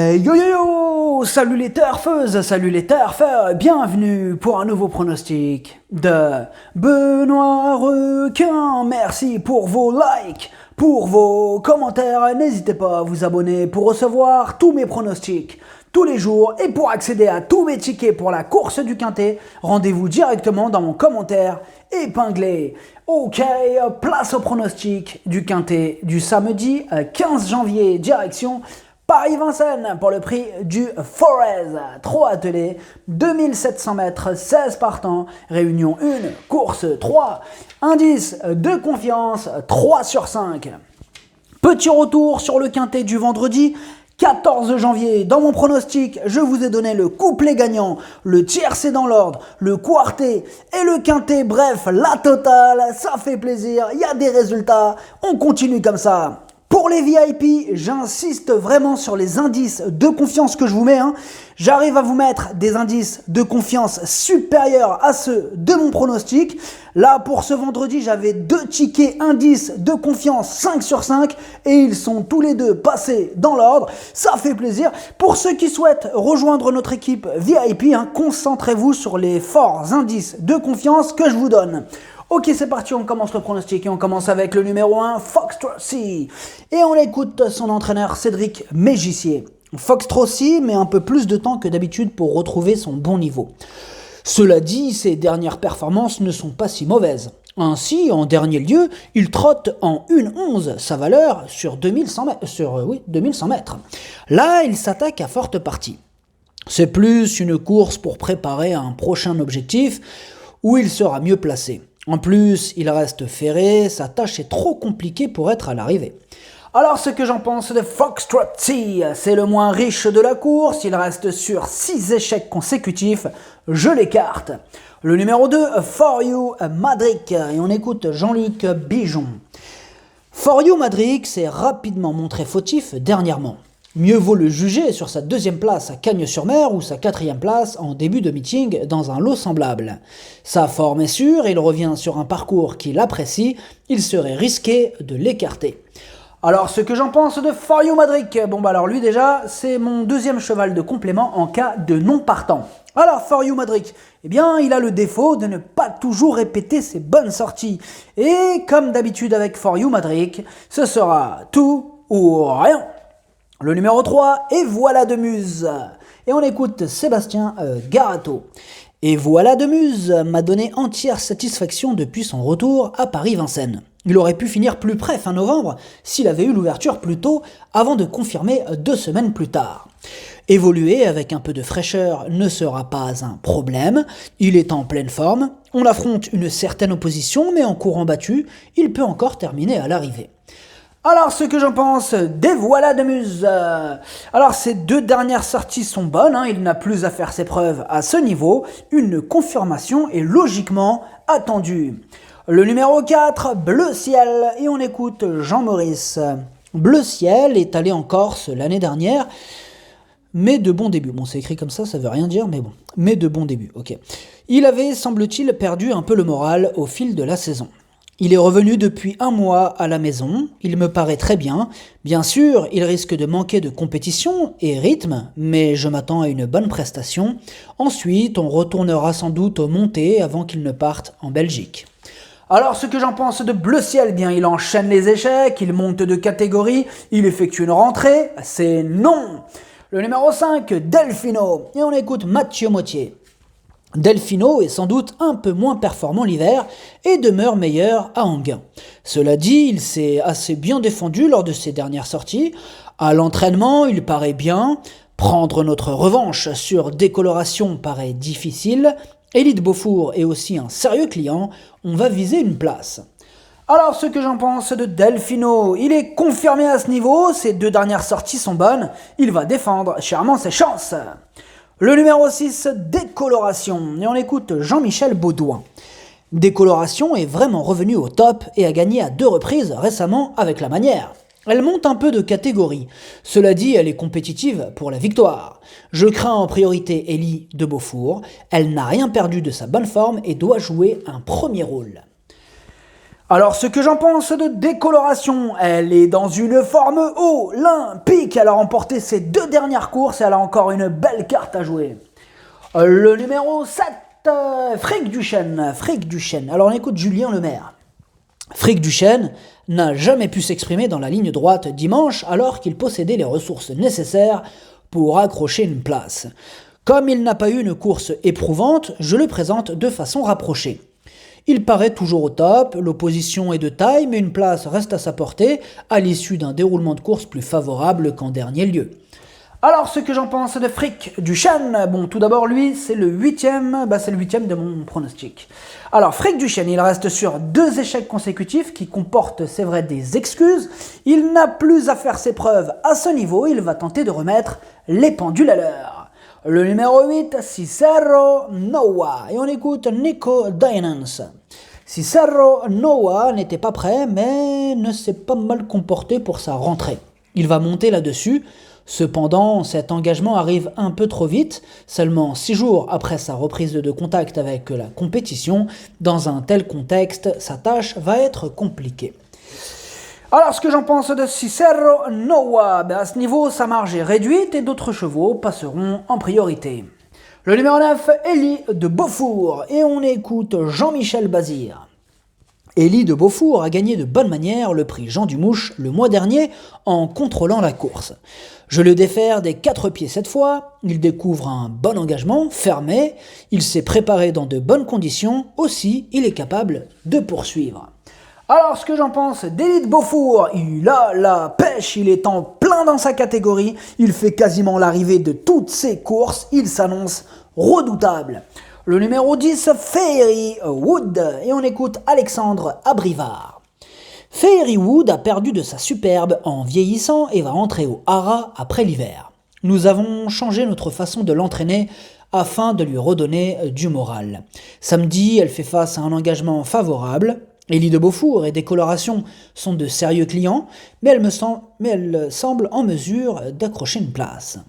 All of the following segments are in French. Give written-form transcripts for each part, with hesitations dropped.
Yo yo yo, salut les turfeuses, salut les turfeurs, bienvenue pour un nouveau pronostic de Benoît Requin. Merci pour vos likes, pour vos commentaires, n'hésitez pas à vous abonner pour recevoir tous mes pronostics tous les jours et pour accéder à tous mes tickets pour la course du Quintet, rendez-vous directement dans mon commentaire épinglé. Ok, place au pronostic du Quintet du samedi 15 janvier, direction Paris-Vincennes pour le prix du Forez, 3 attelés, 2700 mètres, 16 partants, réunion 1, course 3, indice de confiance 3 sur 5. Petit retour sur le Quintet du vendredi 14 janvier. Dans mon pronostic, je vous ai donné le couplet gagnant, le tiercé dans l'ordre, le quartet et le quintet. Bref, la totale, ça fait plaisir, il y a des résultats, on continue comme ça. Pour les VIP, j'insiste vraiment sur les indices de confiance que je vous mets. J'arrive à vous mettre des indices de confiance supérieurs à ceux de mon pronostic. Là, pour ce vendredi, j'avais 2 tickets indices de confiance 5 sur 5 et ils sont tous les deux passés dans l'ordre. Ça fait plaisir. Pour ceux qui souhaitent rejoindre notre équipe VIP, concentrez-vous sur les forts indices de confiance que je vous donne. Ok, c'est parti, on commence le pronostic et on commence avec le numéro 1, Foxtrot C. Et on écoute son entraîneur Cédric Mégissier. Foxtrot C met un peu plus de temps que d'habitude pour retrouver son bon niveau. Cela dit, ses dernières performances ne sont pas si mauvaises. Ainsi, en dernier lieu, il trotte en 1,11 sa valeur sur 2100 mètres. Là, il s'attaque à forte partie. C'est plus une course pour préparer un prochain objectif où il sera mieux placé. En plus, il reste ferré, sa tâche est trop compliquée pour être à l'arrivée. Alors ce que j'en pense de Foxtrot C, c'est le moins riche de la course, il reste sur 6 échecs consécutifs, je l'écarte. Le numéro 2, For You Madric, et on écoute Jean-Luc Bijon. For You Madric s'est rapidement montré fautif dernièrement. Mieux vaut le juger sur sa 2e place à Cagnes-sur-Mer ou sa 4e place en début de meeting dans un lot semblable. Sa forme est sûre, il revient sur un parcours qu'il apprécie, il serait risqué de l'écarter. Alors ce que j'en pense de For You Madric, alors lui déjà, c'est mon 2e cheval de complément en cas de non partant. Alors For You Madric, il a le défaut de ne pas toujours répéter ses bonnes sorties. Et comme d'habitude avec For You Madric, ce sera tout ou rien. Le numéro 3, Et voilà de Muse. Et on écoute Sébastien Garato. Et voilà de Muse m'a donné entière satisfaction depuis son retour à Paris-Vincennes. Il aurait pu finir plus près fin novembre s'il avait eu l'ouverture plus tôt avant de confirmer 2 semaines plus tard. Évoluer avec un peu de fraîcheur ne sera pas un problème, il est en pleine forme, on affronte une certaine opposition mais en courant battu, il peut encore terminer à l'arrivée. Alors, ce que j'en pense des Voilà de Muse. Alors, ces 2 dernières sorties sont bonnes, il n'a plus à faire ses preuves à ce niveau. Une confirmation est logiquement attendue. Le numéro 4, Bleu Ciel, et on écoute Jean-Maurice. Bleu Ciel est allé en Corse l'année dernière, mais de bon début. Bon, c'est écrit comme ça veut rien dire, mais bon. Mais de bon début, ok. Il avait, semble-t-il, perdu un peu le moral au fil de la saison. Il est revenu depuis 1 mois à la maison, il me paraît très bien. Bien sûr, il risque de manquer de compétition et rythme, mais je m'attends à une bonne prestation. Ensuite, on retournera sans doute aux montées avant qu'il ne parte en Belgique. Alors, ce que j'en pense de Bleu Ciel, il enchaîne les échecs, il monte de catégorie, il effectue une rentrée, c'est non. Le numéro 5, Delfino, et on écoute Mathieu Mottier. Delfino est sans doute un peu moins performant l'hiver et demeure meilleur à Anguin. Cela dit, il s'est assez bien défendu lors de ses dernières sorties. À l'entraînement, il paraît bien. Prendre notre revanche sur décoloration paraît difficile. Élite Beaufour est aussi un sérieux client. On va viser une place. Alors, ce que j'en pense de Delfino, il est confirmé à ce niveau. Ses 2 dernières sorties sont bonnes. Il va défendre chèrement ses chances. Le numéro 6, Décoloration, et on écoute Jean-Michel Baudouin. Décoloration est vraiment revenue au top et a gagné à 2 reprises récemment avec la manière. Elle monte un peu de catégorie. Cela dit, elle est compétitive pour la victoire. Je crains en priorité Ellie de Beaufour. Elle n'a rien perdu de sa bonne forme et doit jouer un premier rôle. Alors ce que j'en pense de décoloration, elle est dans une forme olympique. Elle a remporté ses 2 dernières courses et elle a encore une belle carte à jouer. Le numéro 7, Frick Duchesne. Alors on écoute Julien Lemaire. Frick Duchesne n'a jamais pu s'exprimer dans la ligne droite dimanche alors qu'il possédait les ressources nécessaires pour accrocher une place. Comme il n'a pas eu une course éprouvante, je le présente de façon rapprochée. Il paraît toujours au top, l'opposition est de taille, mais une place reste à sa portée à l'issue d'un déroulement de course plus favorable qu'en dernier lieu. Alors, ce que j'en pense de Frick Duchesne, bon, tout d'abord, lui, c'est le 8e de mon pronostic. Alors, Frick Duchesne, il reste sur 2 échecs consécutifs qui comportent, c'est vrai, des excuses. Il n'a plus à faire ses preuves à ce niveau, il va tenter de remettre les pendules à l'heure. Le numéro 8, Cicero Noah. Et on écoute Nico Dynans. Cicero Noah n'était pas prêt, mais ne s'est pas mal comporté pour sa rentrée. Il va monter là-dessus. Cependant, cet engagement arrive un peu trop vite, seulement 6 jours après sa reprise de contact avec la compétition. Dans un tel contexte, sa tâche va être compliquée. Alors, ce que j'en pense de Cicero Noah, à ce niveau, sa marge est réduite et d'autres chevaux passeront en priorité. Le numéro 9, Élie de Beaufour, et on écoute Jean-Michel Bazir. Élie de Beaufour a gagné de bonne manière le prix Jean Dumouche le mois dernier en contrôlant la course. Je le défère des 4 pieds cette fois, il découvre un bon engagement, fermé, il s'est préparé dans de bonnes conditions, aussi il est capable de poursuivre. Alors, ce que j'en pense d'Élie de Beaufour, il a la pêche, il est en plein dans sa catégorie, il fait quasiment l'arrivée de toutes ses courses, il s'annonce redoutable. Le numéro 10, Fairy Wood, et on écoute Alexandre Abrivard. Fairy Wood a perdu de sa superbe en vieillissant et va entrer au haras après l'hiver. Nous avons changé notre façon de l'entraîner afin de lui redonner du moral. Samedi, elle fait face à un engagement favorable. Élie de Beaufour et Décoloration sont de sérieux clients, mais elle semble en mesure d'accrocher une place.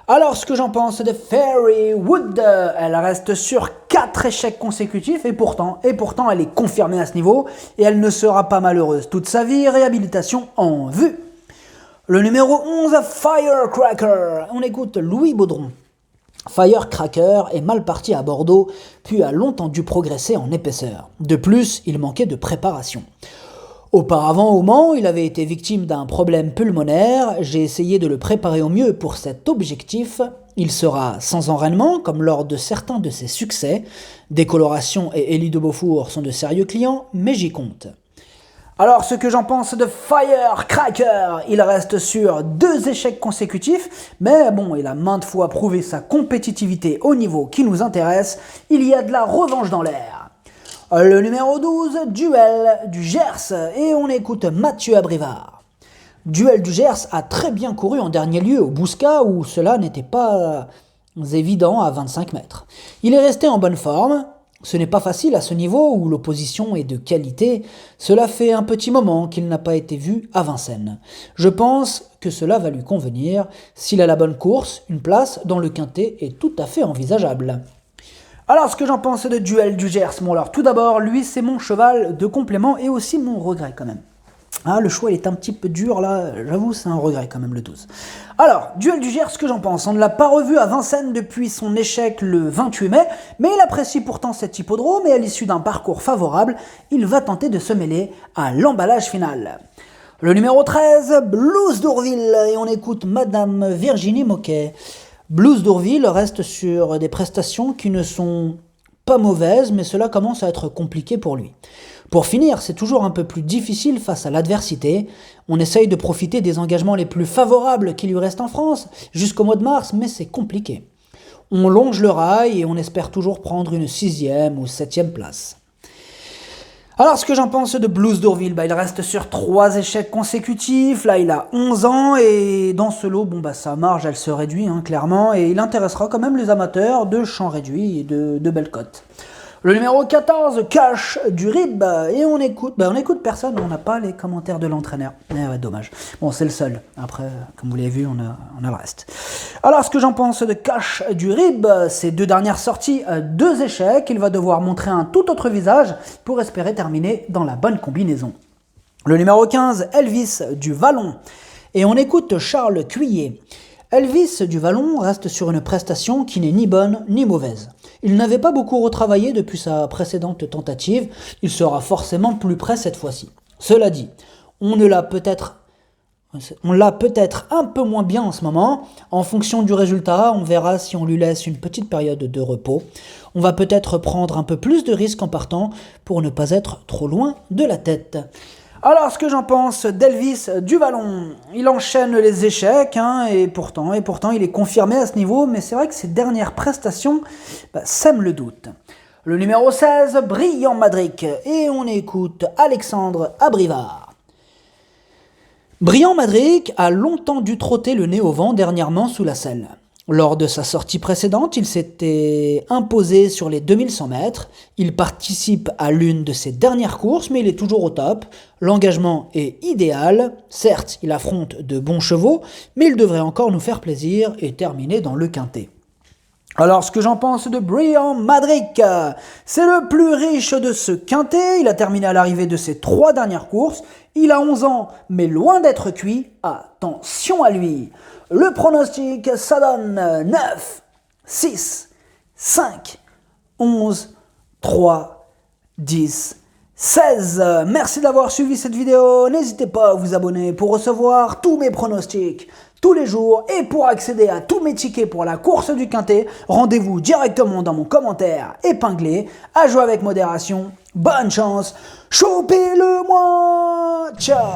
Alors, ce que j'en pense de Fairy Wood, elle reste sur 4 échecs consécutifs et pourtant elle est confirmée à ce niveau et elle ne sera pas malheureuse toute sa vie, réhabilitation en vue. Le numéro 11, Firecracker, on écoute Louis Baudron. Firecracker est mal parti à Bordeaux, puis a longtemps dû progresser en épaisseur. De plus, il manquait de préparation. Auparavant au Mans, il avait été victime d'un problème pulmonaire, j'ai essayé de le préparer au mieux pour cet objectif. Il sera sans enrainement, comme lors de certains de ses succès. Décoloration et Élie de Beaufour sont de sérieux clients, mais j'y compte. Alors, ce que j'en pense de Firecracker, il reste sur 2 échecs consécutifs, mais bon, il a maintes fois prouvé sa compétitivité au niveau qui nous intéresse, il y a de la revanche dans l'air. Le numéro 12, Duel du Gers, et on écoute Mathieu Abrivard. Duel du Gers a très bien couru en dernier lieu au Bouscat où cela n'était pas évident à 25 mètres. Il est resté en bonne forme. Ce n'est pas facile à ce niveau où l'opposition est de qualité, cela fait un petit moment qu'il n'a pas été vu à Vincennes. Je pense que cela va lui convenir, s'il a la bonne course, une place dans le quintet est tout à fait envisageable. Alors, ce que j'en pense de Duel du Gers, bon alors tout d'abord, lui c'est mon cheval de complément et aussi mon regret quand même. Ah, le choix il est un petit peu dur là, j'avoue c'est un regret quand même le 12. Alors, Duel du Gers, ce que j'en pense, on ne l'a pas revu à Vincennes depuis son échec le 28 mai, mais il apprécie pourtant cet hippodrome et à l'issue d'un parcours favorable, il va tenter de se mêler à l'emballage final. Le numéro 13, Blues d'Ourville, et on écoute Madame Virginie Moquet. Blues d'Ourville reste sur des prestations qui ne sont pas mauvaises, mais cela commence à être compliqué pour lui. Pour finir, c'est toujours un peu plus difficile face à l'adversité. On essaye de profiter des engagements les plus favorables qui lui restent en France jusqu'au mois de mars, mais c'est compliqué. On longe le rail et on espère toujours prendre une 6e ou 7e place. Alors, ce que j'en pense de Blues d'Ourville, il reste sur 3 échecs consécutifs, là il a 11 ans et dans ce lot, sa marge elle se réduit clairement et il intéressera quand même les amateurs de champs réduits et de belles cotes. Le numéro 14, Cash du Rib. Et on écoute personne, on n'a pas les commentaires de l'entraîneur. Ouais, dommage. Bon, c'est le seul. Après, comme vous l'avez vu, on a le reste. Alors, ce que j'en pense de Cash du Rib, ces 2 dernières sorties, 2 échecs. Il va devoir montrer un tout autre visage pour espérer terminer dans la bonne combinaison. Le numéro 15, Elvis du Vallon. Et on écoute Charles Cuillet. Elvis du Vallon reste sur une prestation qui n'est ni bonne ni mauvaise. Il n'avait pas beaucoup retravaillé depuis sa précédente tentative, il sera forcément plus près cette fois-ci. Cela dit, on l'a peut-être un peu moins bien en ce moment. En fonction du résultat, on verra si on lui laisse une petite période de repos. On va peut-être prendre un peu plus de risques en partant pour ne pas être trop loin de la tête. Alors, ce que j'en pense d'Elvis du Vallon, il enchaîne les échecs, et pourtant, il est confirmé à ce niveau, mais c'est vrai que ses dernières prestations sèment le doute. Le numéro 16, Brillant Madric, et on écoute Alexandre Abrivard. Brillant Madric a longtemps dû trotter le nez au vent dernièrement sous la selle. Lors de sa sortie précédente, il s'était imposé sur les 2100 mètres. Il participe à l'une de ses dernières courses, mais il est toujours au top. L'engagement est idéal. Certes, il affronte de bons chevaux, mais il devrait encore nous faire plaisir et terminer dans le quintet. Alors, ce que j'en pense de Brillant Madric, c'est le plus riche de ce quintet. Il a terminé à l'arrivée de ses 3 dernières courses. Il a 11 ans, mais loin d'être cuit. Attention à lui. Le pronostic, ça donne 9, 6, 5, 11, 3, 10, 16. Merci d'avoir suivi cette vidéo. N'hésitez pas à vous abonner pour recevoir tous mes pronostics tous les jours. Et pour accéder à tous mes tickets pour la course du quintet, rendez-vous directement dans mon commentaire épinglé. À jouer avec modération. Bonne chance. Chopez-le-moi. Ciao.